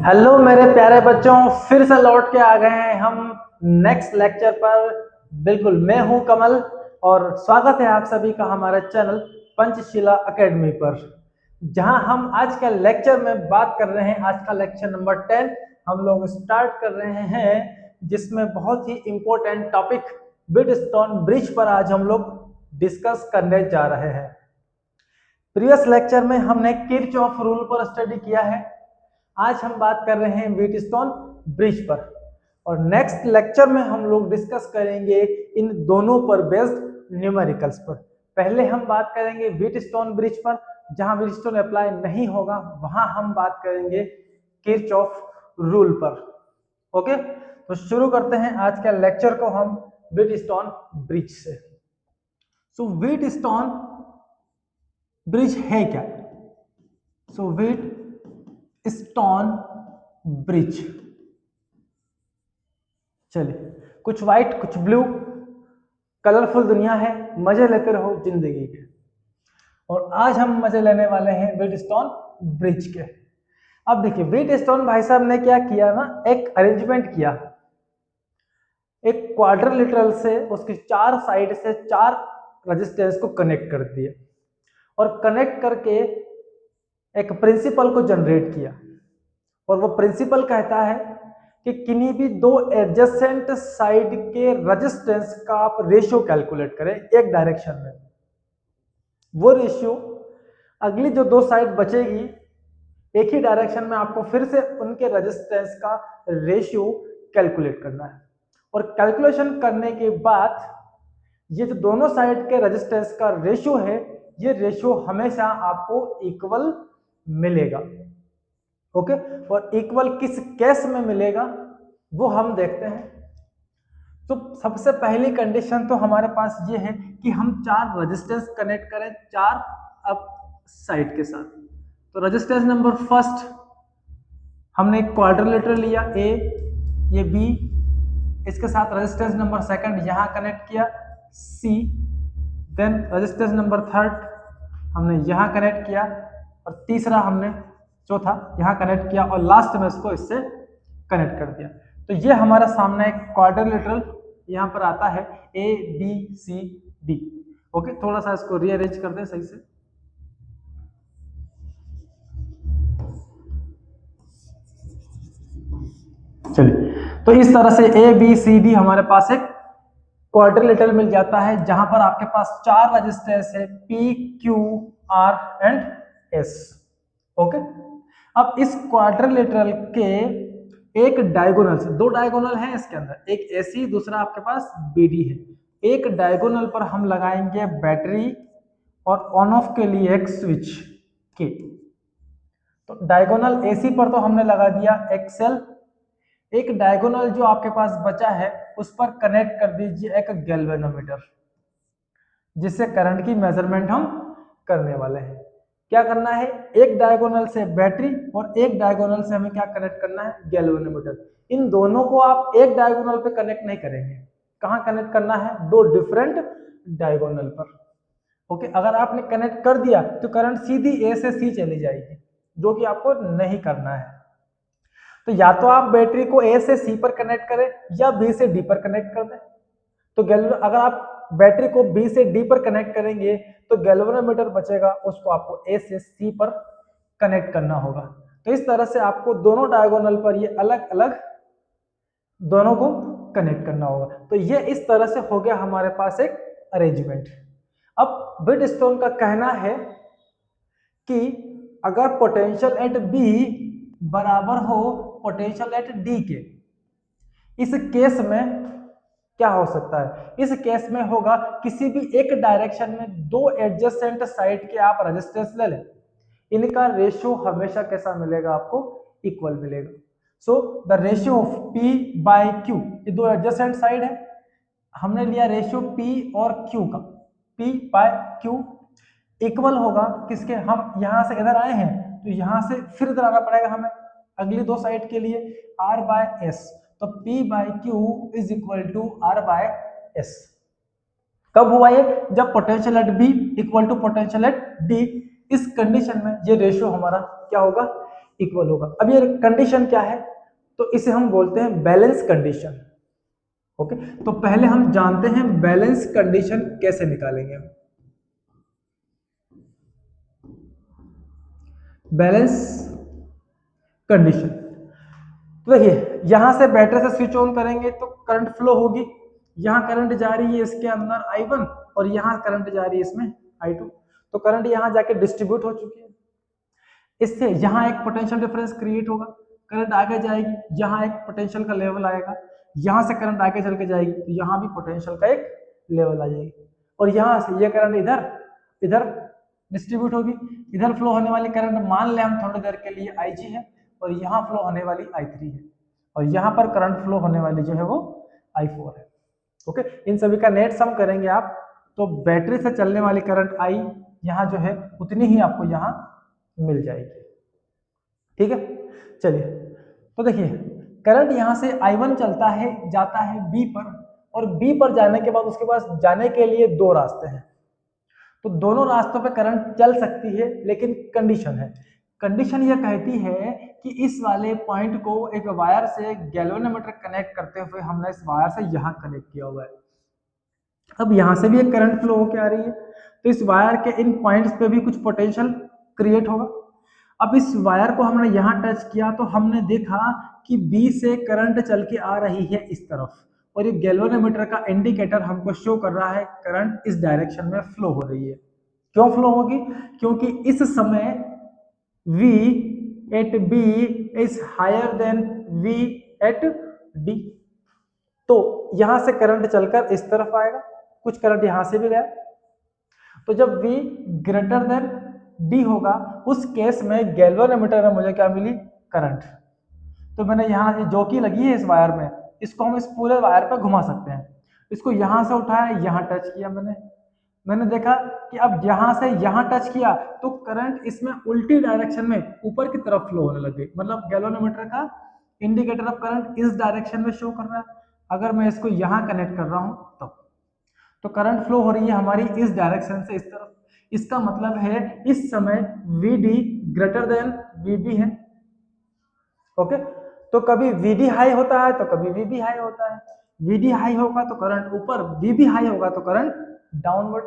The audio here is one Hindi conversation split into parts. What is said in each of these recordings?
हेलो मेरे प्यारे बच्चों, फिर से लौट के आ गए हैं हम नेक्स्ट लेक्चर पर। बिल्कुल, मैं हूं कमल और स्वागत है आप सभी का हमारे चैनल पंचशिला एकेडमी पर, जहां हम आज का लेक्चर में बात कर रहे हैं। आज का लेक्चर नंबर 10 हम लोग स्टार्ट कर रहे हैं, जिसमें बहुत ही इंपॉर्टेंट टॉपिक व्हीटस्टोन ब्रिज पर आज हम लोग डिस्कस करने जा रहे हैं। प्रीवियस लेक्चर में हमने किरचॉफ रूल पर स्टडी किया है। आज हम बात कर रहे हैं व्हीटस्टोन ब्रिज पर, और नेक्स्ट लेक्चर में हम लोग डिस्कस करेंगे इन दोनों पर बेस्ड न्यूमेरिकल्स पर। पहले हम बात करेंगे व्हीटस्टोन ब्रिज पर, जहां व्हीटस्टोन अप्लाई नहीं होगा वहां हम बात करेंगे किरचॉफ रूल पर। ओके, तो शुरू करते हैं आज के लेक्चर को हम व्हीटस्टोन ब्रिज से। सो व्हीटस्टोन ब्रिज है क्या? सो व्हीटस्टोन ब्रिज, चलिए कुछ व्हाइट कुछ ब्लू कलरफुल दुनिया है, मजे लेते रहो जिंदगी के। और आज हम मजे लेने वाले हैं व्हीटस्टोन ब्रिज के। अब देखिए व्हीटस्टोन भाई साहब ने क्या किया ना, एक अरेंजमेंट किया, एक क्वाड्रिलेटरल से उसकी चार साइड से चार रेजिस्टेंस को कनेक्ट कर दिए और कनेक्ट करके एक प्रिंसिपल को जनरेट किया। और वो प्रिंसिपल कहता है कि किन्हीं भी दो एडजेसेंट साइड के रेजिस्टेंस का आप रेशियो कैलकुलेट करें एक डायरेक्शन में। वो रेशियो अगली जो दो साइड बचेगी एक ही डायरेक्शन में, आपको फिर से उनके रेजिस्टेंस का रेशियो कैलकुलेट करना है। और कैलकुलेशन करने के बाद ये जो दोनों साइड के रेजिस्टेंस का रेशियो है, ये रेशियो हमेशा आपको इक्वल मिलेगा। ओके, और इक्वल किस केस में मिलेगा वो हम देखते हैं। तो सबसे पहली कंडीशन तो हमारे पास ये है कि हम चार रेजिस्टेंस कनेक्ट करें चार अप साइड के साथ। तो रेजिस्टेंस नंबर फर्स्ट हमने एक क्वाड्रिलेटरल लिया ए, ये बी, इसके साथ रेजिस्टेंस नंबर सेकंड यहां कनेक्ट किया सी, देन रेजिस्टेंस नंबर थर्ड हमने यहां कनेक्ट किया, और तीसरा हमने चौथा यहां कनेक्ट किया, और लास्ट में इसको इससे कनेक्ट कर दिया। तो ये हमारा सामने एक क्वाड्रिलेटरल यहां पर आता है A B C D. Okay, थोड़ा सा इसको रीअरेंज कर दें सही से। चलिए, तो इस तरह से ए बी सी डी हमारे पास एक क्वाड्रिलेटरल मिल जाता है, जहां पर आपके पास चार रेजिस्टेंस है P Q R and S. Okay, अब इस क्वाड्रिलेटरल के एक डायगोनल से, दो डायगोनल है इसके अंदर, एक एसी दूसरा आपके पास बीडी है। एक डायगोनल पर हम लगाएंगे बैटरी और ऑन ऑफ के लिए एक स्विच के। तो डायगोनल एसी पर तो हमने लगा दिया एक्सेल। एक डायगोनल जो आपके पास बचा है उस पर कनेक्ट कर दीजिए एक गैल्वेनोमीटर, जिससे करंट की मेजरमेंट हम करने वाले हैं। क्या करना है, एक डायगोनल से बैटरी और एक डायगोनल से हमें क्या कनेक्ट करना है, गैल्वेनोमीटर। इन दोनों को आप एक डायगोनल पे कनेक्ट नहीं करेंगे, कहां कनेक्ट करना है, दो डिफरेंट डायगोनल पर। ओके, अगर आपने कनेक्ट कर दिया तो करंट सीधी ए से सी चली जाएगी, जो कि आपको नहीं करना है। तो या तो आप बैटरी को ए से सी पर कनेक्ट करें या बी से डी पर कनेक्ट कर दें। तो अगर आप बैटरी को बी से डी पर कनेक्ट करेंगे तो गैल्वेनोमीटर बचेगा, उसको आपको ए से सी पर कनेक्ट करना होगा। तो इस तरह से आपको दोनों डायगोनल पर ये अलग अलग दोनों को कनेक्ट करना होगा। तो ये इस तरह से हो गया हमारे पास एक अरेंजमेंट। अब व्हीटस्टोन का कहना है कि अगर पोटेंशियल एट बी बराबर हो पोटेंशियल एट डी के, इस केस में क्या हो सकता है, इस केस में होगा किसी भी एक डायरेक्शन में दो एडजेसेंट साइड के आप रेजिस्टेंस ले लें, इनका रेशियो हमेशा कैसा मिलेगा, आपको इक्वल मिलेगा। So the ratio of P by Q, ये दो एडजेसेंट साइड है, हमने लिया रेशियो P और Q का, P बाय Q इक्वल होगा किसके, हम यहां से इधर आए हैं तो यहां से फिर इधर आना पड़ेगा हमें अगली दो साइड के लिए, R बाय S। तो P by Q is equal to R by S। कब हुआ ये, जब potential at B equal to potential at D इस कंडीशन में ये रेशियो हमारा क्या होगा, इक्वल होगा। अब ये कंडीशन क्या है, तो इसे हम बोलते हैं बैलेंस कंडीशन। ओके, तो पहले हम जानते हैं बैलेंस कंडीशन कैसे निकालेंगे। बैलेंस कंडीशन, तो देखिए यहां से बैटरी से स्विच ऑन करेंगे तो करंट फ्लो होगी, यहां करंट जा रही है इसके अंदर I1 और यहां करंट जा रही है इसमें I2, तो करंट यहां जाके डिस्ट्रीब्यूट हो चुकी है। इससे यहाँ एक पोटेंशियल डिफरेंस क्रिएट होगा, करंट आगे जाएगी, यहाँ एक पोटेंशियल का लेवल आएगा, यहाँ से करंट आगे चल के जाएगी तो यहाँ भी पोटेंशियल का एक लेवल आ जाएगी, और यहाँ से ये करंट इधर इधर डिस्ट्रीब्यूट होगी। इधर फ्लो होने वाली करंट मान लें हम थोड़ी देर के लिए IG है, और यहाँ फ्लो होने वाली I3 है, और यहाँ पर करंट फ्लो होने वाली जो है वो I4 है। ओके, इन सभी का नेट सम करेंगे आप, तो बैटरी से चलने वाली करंट I यहाँ जो है उतनी ही आपको यहाँ मिल जाएगी। ठीक है, चलिए तो देखिए करंट यहां से I1 चलता है, जाता है B पर, और B पर जाने के बाद उसके पास जाने के लिए दो रास्ते हैं, तो दोनों रास्तों पे करंट चल सकती है, लेकिन कंडीशन है, कंडीशन यह कहती है कि इस वाले पॉइंट को एक वायर से गैल्वेनोमीटर कनेक्ट करते हुए हमने इस वायर से यहां कनेक्ट किया हुआ है। अब यहां से भी एक करंट फ्लो होकर आ रही है, तो इस वायर के इन पॉइंट्स पे भी कुछ पोटेंशियल क्रिएट होगा। अब इस वायर को हमने यहां टच किया तो हमने देखा कि B से करंट चल के आ रही है इस तरफ, और ये गैल्वेनोमीटर का इंडिकेटर हमको शो कर रहा है करंट इस डायरेक्शन में फ्लो हो रही है। क्यों फ्लो होगी, क्योंकि इस समय V at B is higher than V at D, तो यहां से करंट चलकर इस तरफ आएगा, कुछ करंट यहां से भी गया, तो जब V ग्रेटर देन D होगा उस केस में गैल्वेनोमीटर में मुझे क्या मिली, करंट। तो मैंने यहाँ जो की लगी है इस वायर में, इसको हम इस पूरे वायर पर घुमा सकते हैं, इसको यहां से उठाया, यहां टच किया, मैंने देखा कि अब यहां से यहां टच किया तो करंट इसमें उल्टी डायरेक्शन में ऊपर की तरफ फ्लो होने लग गई, मतलब गैल्वेनोमीटर का इंडिकेटर ऑफ करंट इस डायरेक्शन में शो कर रहा है। अगर मैं इसको यहां कनेक्ट कर रहा हूं तो करंट फ्लो हो रही है हमारी इस डायरेक्शन से इस तरफ, इसका मतलब है इस समय VD ग्रेटर देन VB है। ओके, तो कभी VD हाई होता है तो कभी VB हाई होता है, VD हाई होगा तो करंट ऊपर, VB हाई होगा तो करंट डाउनवर्ड।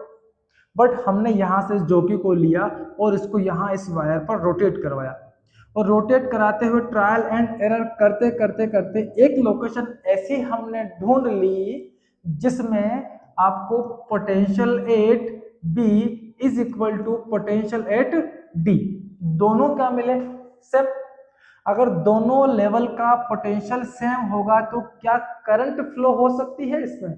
बट हमने यहां से जॉकी को लिया और इसको यहां इस वायर पर रोटेट करवाया, और रोटेट कराते हुए ट्रायल एंड एरर करते करते करते एक लोकेशन ऐसी हमने ढूंढ ली जिसमें आपको potential at B is equal to potential at D, दोनों क्या मिले, सेम। अगर दोनों लेवल का पोटेंशियल सेम होगा तो क्या करंट फ्लो हो सकती है। इसमें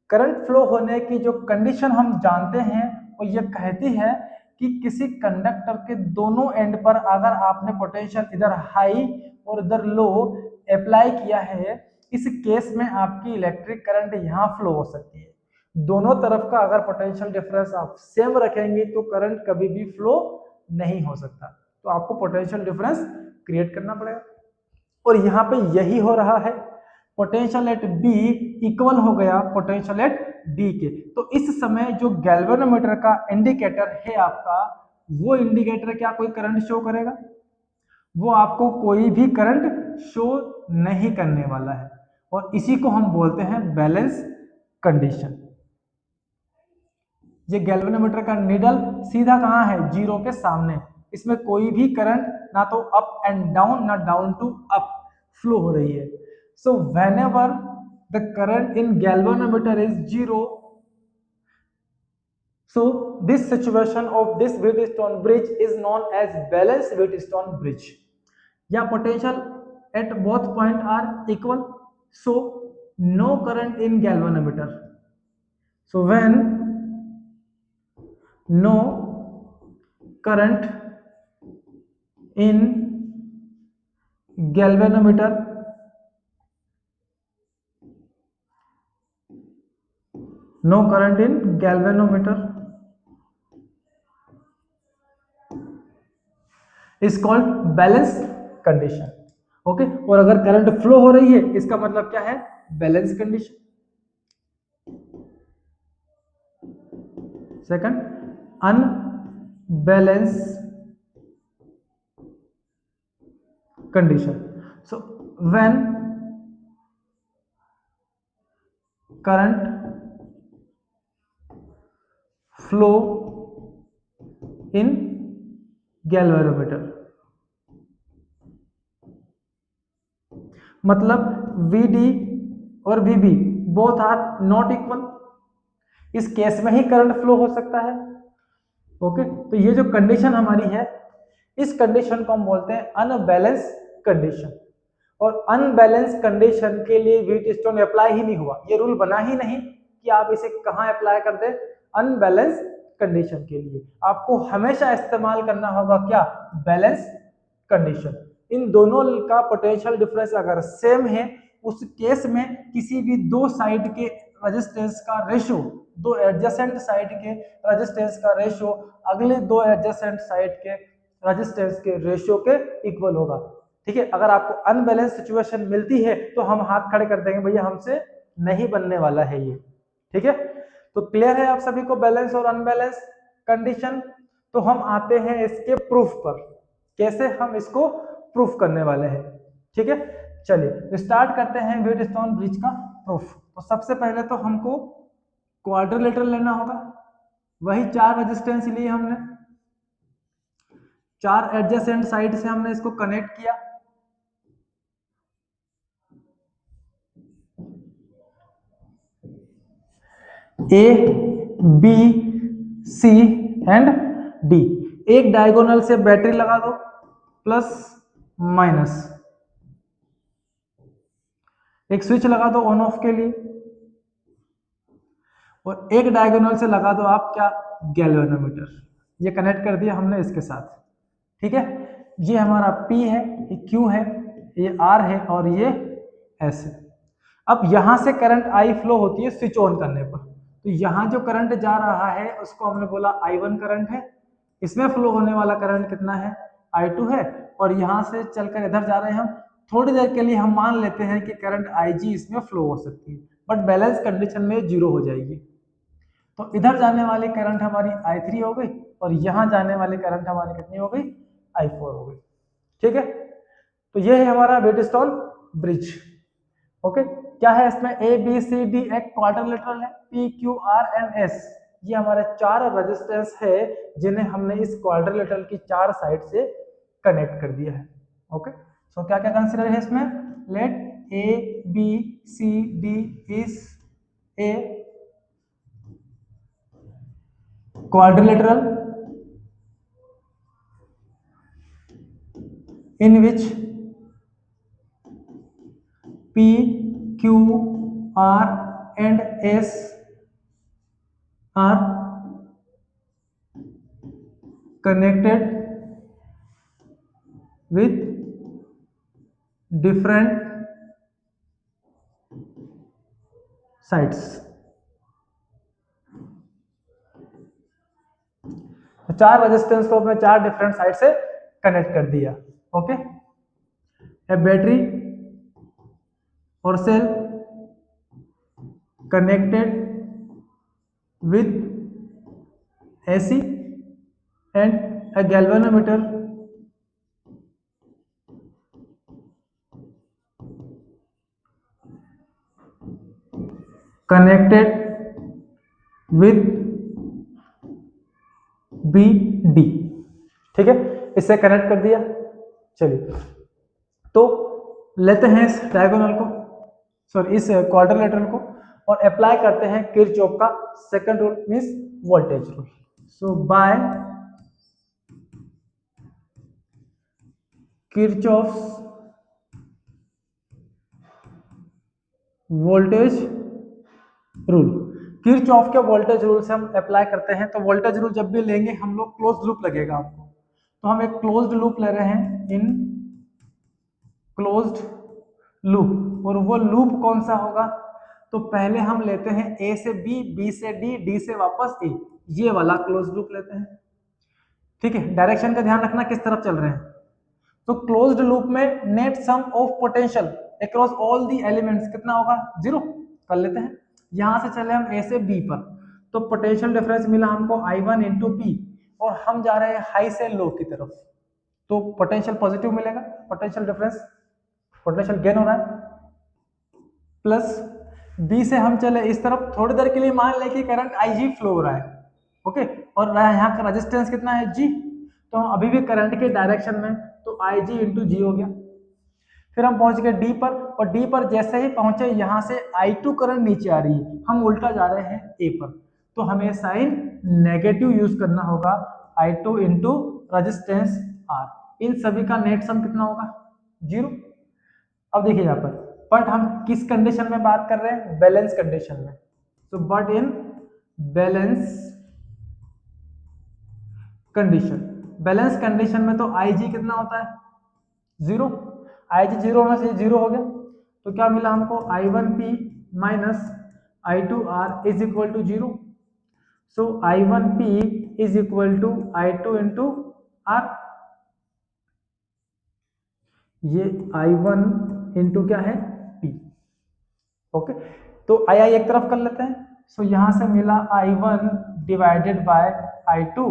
करंट फ्लो होने की जो कंडीशन हम जानते हैं वो ये कहती है कि किसी कंडक्टर के दोनों एंड पर अगर आपने पोटेंशियल इधर हाई और इधर लो अप्लाई किया है, इस केस में आपकी इलेक्ट्रिक करंट यहाँ फ्लो हो सकती है। दोनों तरफ का अगर पोटेंशियल डिफरेंस आप सेम रखेंगे तो करंट कभी भी फ्लो नहीं हो सकता, तो आपको पोटेंशियल डिफरेंस क्रिएट करना पड़ेगा, और यहाँ पे यही हो रहा है। पोटेंशियल एट B इक्वल हो गया पोटेंशियल एट D के, तो इस समय जो गैल्वेनोमीटर का इंडिकेटर है आपका, वो इंडिकेटर क्या कोई करंट शो करेगा, वो आपको कोई भी करंट शो नहीं करने वाला है, और इसी को हम बोलते हैं बैलेंस कंडीशन। ये गैल्वेनोमीटर का नीडल सीधा कहाँ है, जीरो के सामने, इसमें कोई भी करंट ना तो अप एंड डाउन ना डाउन टू अप फ्लो हो रही है। So whenever the current in galvanometer is zero, so this situation of this Wheatstone bridge is known as balanced Wheatstone bridge. या potential at both point are equal, so no current in galvanometer. So when no current in galvanometer, no current in galvanometer is called balance condition. Okay, और अगर करंट फ्लो हो रही है इसका मतलब क्या है, balance condition. Second, balance condition. So when current flow in galvanometer, मतलब VD और VB both are not equal, इस केस में ही करंट फ्लो हो सकता है। ओके, तो ये जो कंडीशन हमारी है, इस कंडीशन को हम बोलते हैं अनबैलेंस कंडीशन। और अनबैलेंस कंडीशन के लिए व्हीटस्टोन अप्लाई ही नहीं हुआ, ये रूल बना ही नहीं कि आप इसे कहां अप्लाई कर दें। अनबैलेंस कंडीशन के लिए आपको हमेशा इस्तेमाल करना होगा क्या, बैलेंस कंडीशन। इन दोनों का पोटेंशियल डिफरेंस अगर सेम है, उस केस में किसी भी दो साइड के रेजिस्टेंस का रेशियो, दो एडजेसेंट साइड के रेजिस्टेंस का रेशियो अगले दो एडजेसेंट साइड के रेजिस्टेंस के रेशियो के इक्वल होगा। ठीक है, अगर आपको अनबैलेंस सिचुएशन मिलती है तो हम हाथ खड़े कर देंगे, भैया हमसे नहीं बनने वाला है ये। ठीक है, तो क्लियर है आप सभी को बैलेंस और अनबैलेंस कंडीशन। तो हम आते हैं इसके प्रूफ पर, कैसे हम इसको प्रूफ करने वाले हैं। ठीक है, चलिए स्टार्ट करते हैं व्हीटस्टोन ब्रिज का प्रूफ। तो सबसे पहले तो हमको क्वाड्रिलेटरल लेना होगा, वही चार रेजिस्टेंस लिए हमने, चार एडजेसेंट साइड से हमने इसको कनेक्ट किया। A B C and D, एक डायगोनल से बैटरी लगा दो प्लस माइनस, एक स्विच लगा दो ऑन ऑफ के लिए, और एक डायगोनल से लगा दो आप क्या, गैल्वेनोमीटर। ये कनेक्ट कर दिया हमने इसके साथ। ठीक है, ये हमारा P है, ये Q है, ये R है और ये S है। अब यहां से करंट I फ्लो होती है स्विच ऑन करने पर, तो यहां जो करंट जा रहा है उसको हमने बोला I1 करंट है, इसमें फ्लो होने वाला करंट कितना है, I2 है, और यहां से चलकर इधर जा रहे हैं हम। थोड़ी देर के लिए हम मान लेते हैं कि करंट IG इसमें फ्लो हो सकती है, बट बैलेंस कंडीशन में जीरो हो जाएगी। तो इधर जाने वाली करंट हमारी I3 हो गई और यहां जाने वाली करंट हमारी कितनी हो गई, I4 हो गई। ठीक है, तो ये है हमारा व्हीटस्टोन ब्रिज। ओके, क्या है इसमें, ए बी सी डी एक क्वाड्रिलेटरल है, P Q R and S, ये हमारे चार रेजिस्टेंस है जिन्हें हमने इस क्वाड्रिलेटरल की चार साइड से कनेक्ट कर दिया है। ओके, सो क्या क्या कंसीडर है इसमें, let A B C D is a quadrilateral in which P, Q, R and S are connected with different sides. चार रेजिस्टेंस को अपने चार डिफरेंट साइड से कनेक्ट कर दिया। ओके, ए बैटरी और cell connected with AC and a galvanometer connected with BD। ठीक है, इससे कनेक्ट कर दिया। चलिए तो लेते हैं इस डायगोनल को, सॉरी इस क्वाड्रिलेटरल को, और अप्लाई करते हैं किरचॉफ का second rule means voltage rule. So by Kirchhoff's voltage rule, Kirchhoff के वोल्टेज रूल से हम अप्लाई करते हैं। तो वोल्टेज रूल जब भी लेंगे हम लोग क्लोज्ड लूप लगेगा आपको, तो हम एक क्लोज्ड लूप ले रहे हैं, इन क्लोज्ड लूप। और वो लूप कौन सा होगा, तो पहले हम लेते हैं ए से बी, बी से डी, डी से वापस ए, ये वाला क्लोज्ड लूप लेते हैं। ठीक है, डायरेक्शन का ध्यान रखना किस तरफ चल रहे हैं। तो क्लोज्ड लूप में net sum of potential across all the elements कितना होगा, जीरो कर लेते हैं। यहां से चले हम ए से बी पर, तो पोटेंशियल डिफरेंस मिला हमको I1 इंटू पी, और हम जा रहे हैं हाई से लो की तरफ, तो पोटेंशियल पॉजिटिव मिलेगा, पोटेंशियल डिफरेंस, पोटेंशियल गेन हो रहा है। प्लस बी से हम चले इस तरफ, थोड़ी देर के लिए मान लें कि करंट IG फ्लो हो रहा है, ओके, और यहाँ का रेजिस्टेंस कितना है G, तो हम अभी भी करंट के डायरेक्शन में, तो IG इंटू जी हो गया। फिर हम पहुंच गए D पर, और D पर जैसे ही पहुंचे यहाँ से I2 करंट नीचे आ रही है, हम उल्टा जा रहे हैं A पर, तो हमें साइन नेगेटिव यूज करना होगा, I2 इंटू रजिस्टेंस R। इन सभी का नेट सम कितना होगा, 0। अब देखिए यहाँ पर, बट हम किस कंडीशन में बात कर रहे हैं, बैलेंस कंडीशन में। तो but in balance condition, balance condition में तो IG कितना होता है, 0। IG 0 होने से 0 हो गया, तो क्या मिला हमको, I1P minus I2R is equal to 0। So I1P is equal to I2 into R। ये I1 इंटू क्या है, P, ओके। तो I एक तरफ कर लेते हैं, सो यहां से मिला I1 divided by I2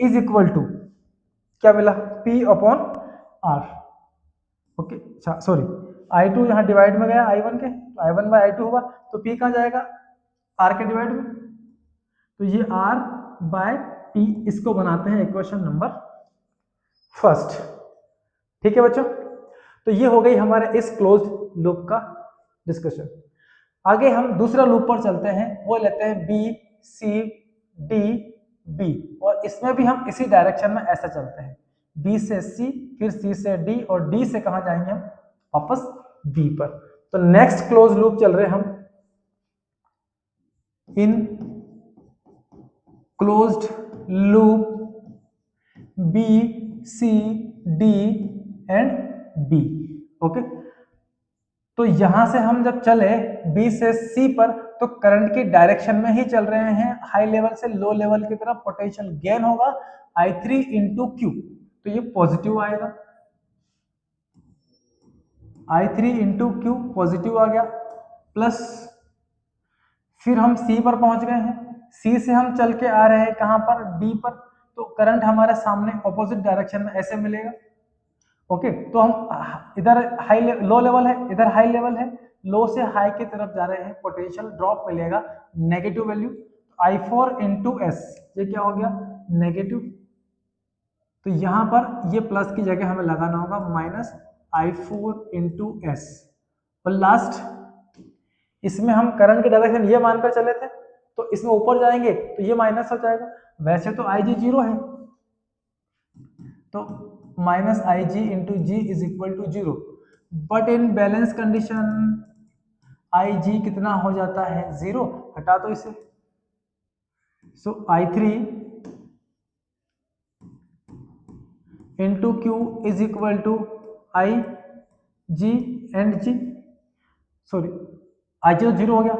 is equal to क्या मिला, P upon R, okay. Sorry, I2 यहाँ डिवाइड में गया I1 के, तो I1 बाय I2 हुआ, तो P कहाँ जाएगा, R के डिवाइड में, तो ये R बाय P, इसको बनाते हैं इक्वेशन नंबर फर्स्ट। ठीक है बच्चों, तो ये हो गई हमारे इस क्लोज्ड लूप का डिस्कशन। आगे हम दूसरा लूप पर चलते हैं, वो लेते हैं B C D B, और इसमें भी हम इसी डायरेक्शन में ऐसा चलते हैं, B से C, फिर C से D, और D से कहां जाएंगे हम, वापस B पर। तो नेक्स्ट क्लोज लूप चल रहे हम, इन closed loop B C D and B, okay. तो यहां से हम जब चले B से C पर, तो करंट की डायरेक्शन में ही चल रहे हैं, हाई लेवल से लो लेवल की तरफ, पोटेंशियल गेन होगा I3 इंटू Q, तो ये पॉजिटिव आएगा, I3 इंटू Q पॉजिटिव आ गया, प्लस फिर हम C पर पहुंच गए हैं, C से हम चल के आ रहे हैं कहां पर, D पर, तो करंट हमारे सामने ऑपोजिट डायरेक्शन में ऐसे मिलेगा, ओके। तो हम इधर हाई लो लेवल है, इधर हाई लेवल है, लो से हाई की तरफ जा रहे हैं, पोटेंशियल ड्रॉप मिलेगा negative value, I4 into S, ये क्या हो गया, नेगेटिव। तो यहां पर ये प्लस की जगह हमें लगाना होगा माइनस I4 इंटू एस, और लास्ट इसमें हम करंट की डायरेक्शन ये मानकर चले थे, तो इसमें ऊपर जाएंगे तो ये माइनस हो जाएगा, वैसे तो IG 0 है, तो minus IG into G is equal to 0, but in balance condition IG कितना हो जाता है, 0, हटा दो इसे, so I3 into Q is equal to IG and G, sorry IG तो 0 हो गया,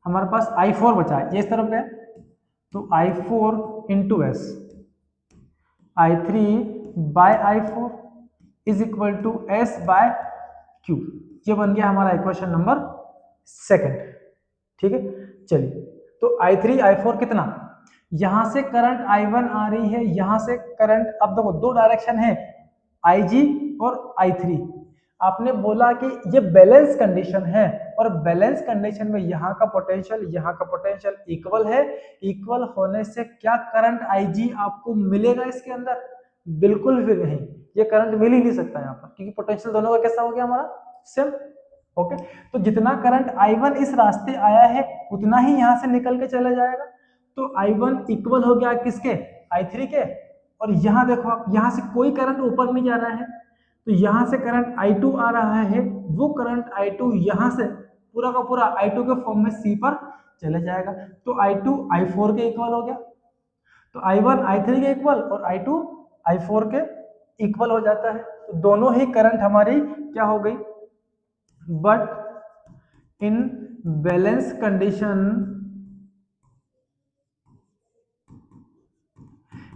हमारे पास I4 बचा है, ये इस तरफ गया, तो I4 into S, I3 by I4 is equal to S by Q, ये बन गया हमारा इक्वेशन नंबर सेकंड। ठीक है, चलिए, तो I3 I4 कितना, यहां से करंट I1 आ रही है, यहां से करंट, अब देखो दो डायरेक्शन है, IG और I3। आपने बोला कि ये बैलेंस कंडीशन है, और बैलेंस कंडीशन में यहाँ का पोटेंशियल इक्वल है, इक्वल होने से क्या करंट IG आपको मिलेगा इसके अंदर, बिल्कुल भी नहीं, ये करंट मिल ही नहीं सकता यहाँ पर, क्योंकि पोटेंशियल दोनों का कैसा हो गया हमारा, सेम, ओके। तो जितना करंट I1 इस रास्ते आया है, उतना ही यहाँ से निकल के चला जाएगा, तो I1 इक्वल हो गया किसके, I3 के, और यहाँ देखो आप, यहाँ से कोई करंट ऊपर नहीं जा रहा है, तो यहाँ से करंट I2 आ रहा है, वो करंट I2 यहाँ से पूरा का पूरा I2 के फॉर्म में C पर चले जाएगा, तो I2 I4 के इक्वल हो गया, तो I1 I3 के इक्वल और I2 I4 के इक्वल हो जाता है, तो दोनों ही करंट हमारी क्या हो गई, बट इन बैलेंस कंडीशन,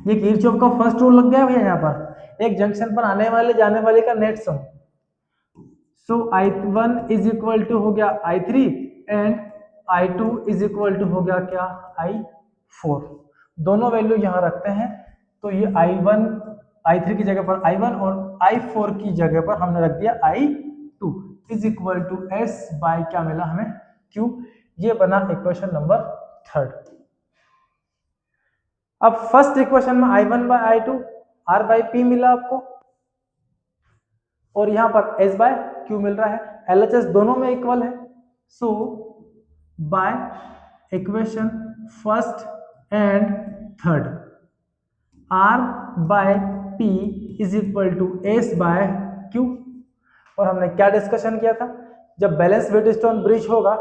ये किरचॉफ का फर्स्ट रूल लग गया भैया, यहाँ पर एक जंक्शन पर आने वाले जाने वाले का net sum, so I1 is equal to हो गया I3 and I2 is equal to हो गया क्या, I4, दोनों वैल्यू यहाँ रखते हैं, तो ये I1 I3 की जगह पर I1 और I4 की जगह पर हमने रख दिया I2 is equal to S by क्या मिला हमें Q। ये बना इक्वेशन नंबर 3। अब फर्स्ट इक्वेशन में I1 bye I2 R by P मिला आपको और यहां पर S बाय Q मिल रहा है, LHS दोनों में इक्वल है। So by equation first and third R by P is equal to S by Q। और हमने क्या डिस्कशन किया था, जब बैलेंस व्हीटस्टोन ब्रिज होगा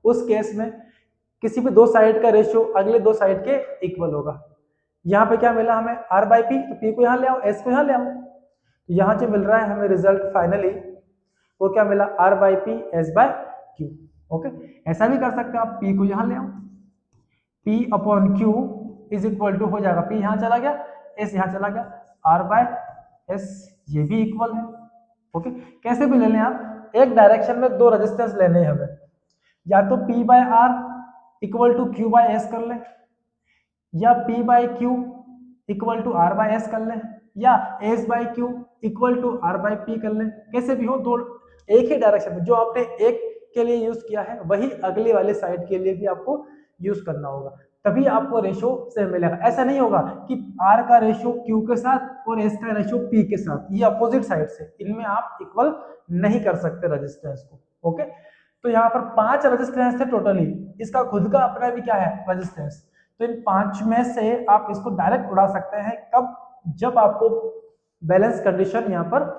उस केस में किसी भी दो साइड का रेशियो अगले दो साइड के इक्वल होगा। यहाँ पे क्या मिला हमें R बाय P, तो P को यहाँ ले आओ, S को यहाँ ले आओ। तो यहाँ जो मिल रहा है हमें रिजल्ट फाइनली वो क्या मिला R by P S by Q। Okay, ऐसा भी कर सकते हो आप, P को यहाँ ले आओ, P upon Q is equal to हो जाएगा P यहाँ चला गया S यहाँ चला गया, R बाय S ये भी इक्वल है। ओके, कैसे भी ले लें आप, एक डायरेक्शन में दो रेजिस्टेंस लेने हैं हमें, या तो P by R equal to Q by S कर लें, या P by Q equal to R by S कर लें, या S by Q equal to R by P कर लें। कैसे भी हो, दो एक ही डायरेक्शन में जो आपने एक के लिए यूज किया है वही अगले वाले साइड के लिए भी आपको यूज करना होगा, तभी आपको रेशियो से मिलेगा। ऐसा नहीं होगा कि R का रेशियो Q के साथ और S का रेशियो P के साथ, ये अपोजिट साइड से, इनमें आप इक्वल नहीं कर सकते रेजिस्टेंस को। ओके, तो यहाँ पर 5 रेजिस्टेंस थे टोटली, इसका खुद का अपना भी क्या है रेजिस्टेंस, तो इन 5 में से आप इसको डायरेक्ट उड़ा सकते हैं। कब, जब आपको बैलेंस कंडीशन यहाँ पर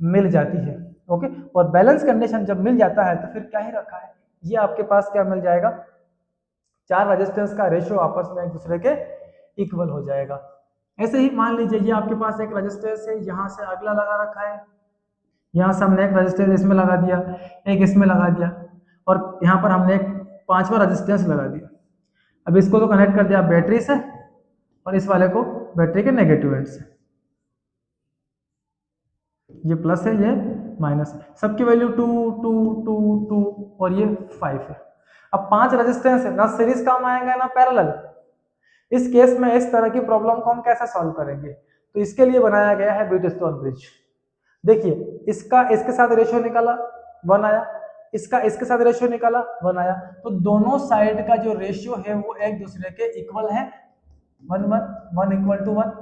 मिल जाती है। ओके, और बैलेंस कंडीशन जब मिल जाता है तो फिर क्या ही रखा है, ये आपके पास क्या मिल जाएगा, 4 रेजिस्टेंस का रेशियो आपस में एक दूसरे के इक्वल हो जाएगा। ऐसे ही मान लीजिए ये आपके पास एक रेजिस्टेंस है, यहाँ से अगला लगा रखा है, यहाँ से हमने एक रेजिस्टेंस इसमें लगा दिया, एक इसमें लगा दिया, और यहाँ पर हमने एक 5वां रेजिस्टेंस लगा दिया। अब इसको तो कनेक्ट कर दिया बैटरी से और इस वाले को बैटरी के नेगेटिव एंड से, ये प्लस है ये माइनस है, सबकी वैल्यू 2 2 2 2 और ये 5 है। अब 5 रेजिस्टेंस है, ना सीरीज काम आएगा ना पैरेलल। इस केस में इस तरह की प्रॉब्लम को हम कैसे सॉल्व करेंगे, तो इसके लिए बनाया गया है व्हीटस्टोन ब्रिज। देखिए, इसका इसके साथ रेशियो निकाला 1 आया, इसका इसके साथ रेशियो निकाला 1 आया, तो दोनों साइड का जो रेशियो है वो एक दूसरे के इक्वल है, 1 1 1 इक्वल टू 1।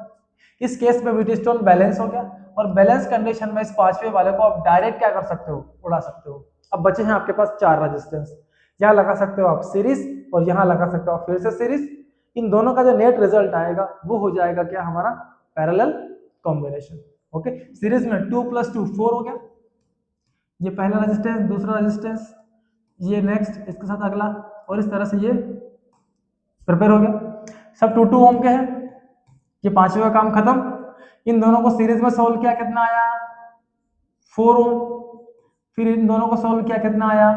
इस केस में व्हीटस्टोन बैलेंस हो गया, और बैलेंस कंडीशन में इस 5वें वाले को आप डायरेक्ट क्या कर सकते हो, उड़ा सकते हो। अब बचे हैं आपके पास 4 रेजिस्टेंस, यहाँ लगा सकते हो आप सीरीज और यहाँ लगा सकते हो आप फिर से सीरीज। इन दोनों का जो नेट रिजल्ट आएगा वो हो जाएगा क्या, हमारा पैरेलल कॉम्बिनेशन। ओके, सीरीज में 2 + 2 4 हो गया, ये पहला रेजिस्टेंस, दूसरा रेजिस्टेंस, ये नेक्स्ट इसके साथ अगला, और इस तरह से ये प्रिपेयर हो गया। सब 2 2 ओम के हैं, ये 5वें का काम खत्म। इन दोनों को सीरीज में सोल्व किया, कितना आया 4 ओम, फिर इन दोनों को सोल्व किया, कितना आया,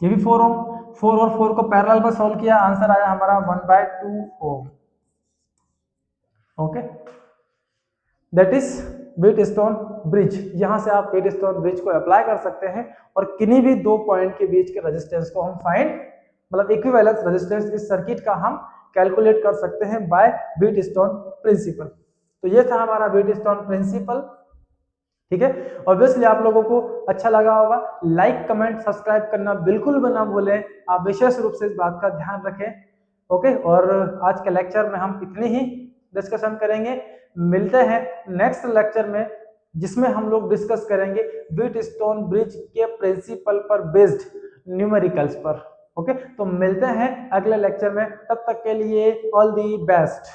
ये भी 4 ओम, 4 और 4 को पैरेलल में सोल्व किया, आंसर आया हमारा 1/2 ohm. Okay, that is Wheatstone bridge. यहां से आप व्हीटस्टोन ब्रिज को अप्लाई कर सकते हैं और किन्हीं भी दो पॉइंट के बीच के रेजिस्टेंस को हम फाइंड, मतलब इक्विवेलेंस रेजिस्टेंस इस सर्किट का हम कैलकुलेट कर सकते हैं बाय व्हीटस्टोन प्रिंसिपल। तो ये था हमारा व्हीटस्टोन प्रिंसिपल। ठीक है, ऑब्वियसली आप लोगों को अच्छा लगा होगा। लाइक कमेंट सब्सक्राइब करना बिल्कुल भी ना भूलें, आप विशेष रूप से इस बात का ध्यान रखें। ओके, और आज के लेक्चर में हम इतनी ही डिस्कशन करेंगे। मिलते हैं नेक्स्ट लेक्चर में, जिसमें हम लोग डिस्कस करेंगे व्हीटस्टोन ब्रिज के प्रिंसिपल पर बेस्ड न्यूमेरिकल्स पर। ओके, तो मिलते हैं अगले लेक्चर में, तब तक के लिए ऑल दी बेस्ट।